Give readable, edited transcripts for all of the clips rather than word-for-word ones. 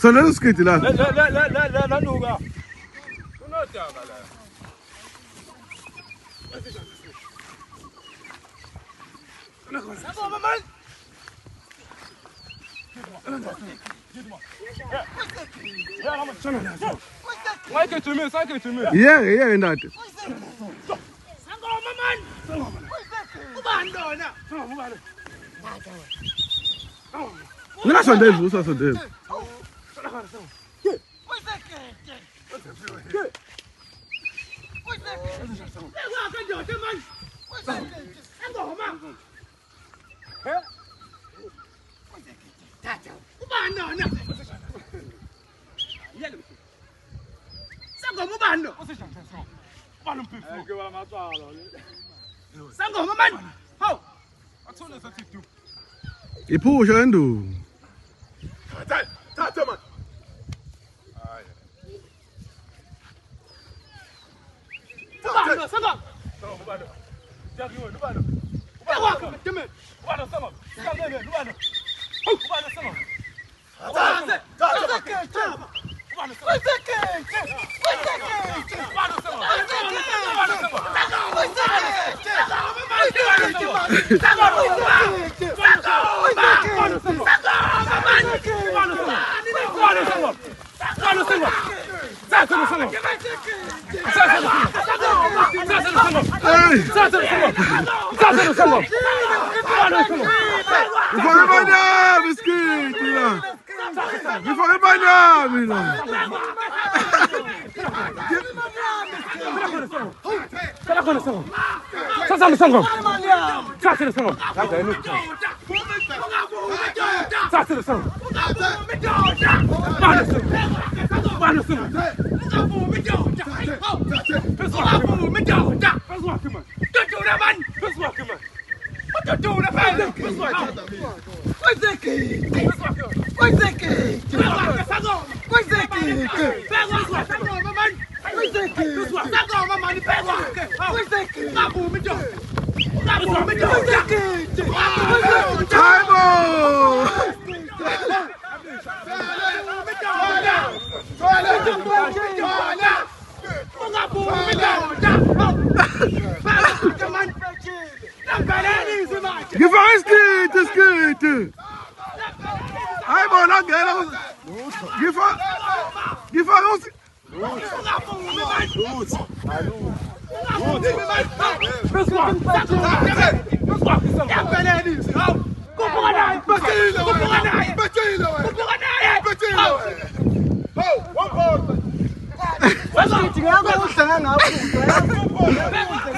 Sondela usikiti la. La nuka. Unodaba la. Sako mama. Ya mama chana. Wake to me, sake to me. Yeah, ndati. Sako mama. Ubandona. Ubandona. Ngingasondela ivusa sondela. Iphusha endulo. Thatha man. Hayi. Ubalo, sanga. Ubalo. Jakiwe, ubalo. Ubalo, deme. Ubalo sanga. Sanga, ubalo. Ubalo sanga. Thatha. Ubalo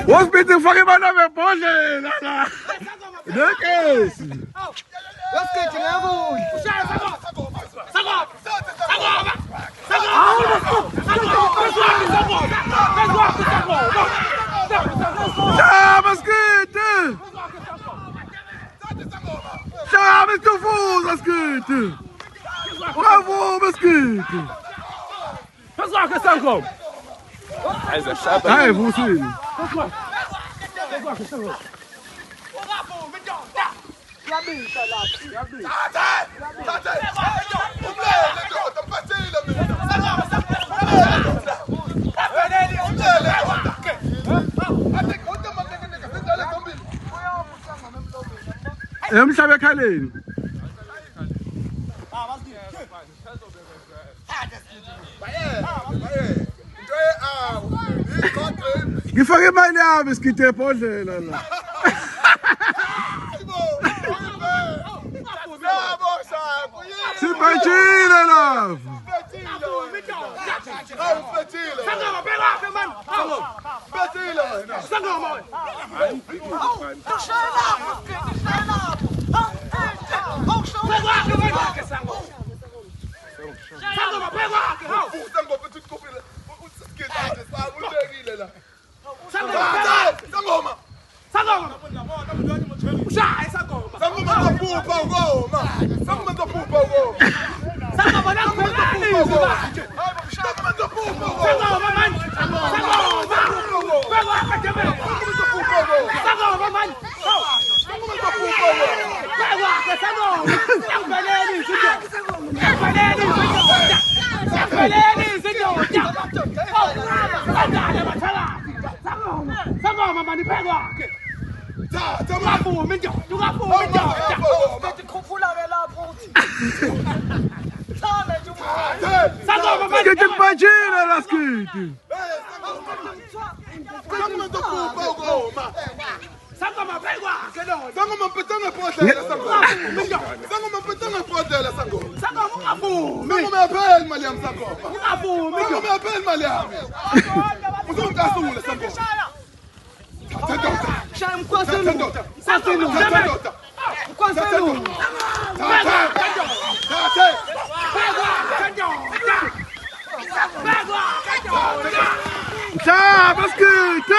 What's been the fucking man of a body? Look at Let's get to level. Chama teu voo, Masquete! Bravo, Masquete! Pessoal, que sangue! عايز الشعب Ai, você! Emhlaba ekhaleni. Ngifake imali yami isigidi ebhodlela la. Sibajile lapho. Skate bagina la skate. Tá, basquete!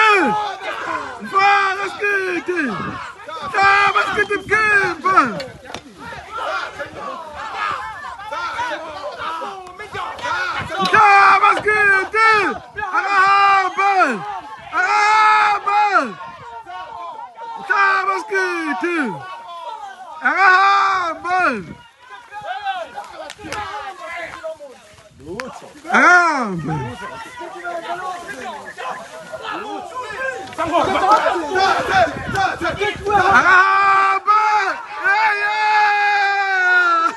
Vai, basquete! Tá, basquete de campo! Tá, basquete! Arraba! Arraba! Tá, basquete! Arraba! Arraba! 상고. Arraba!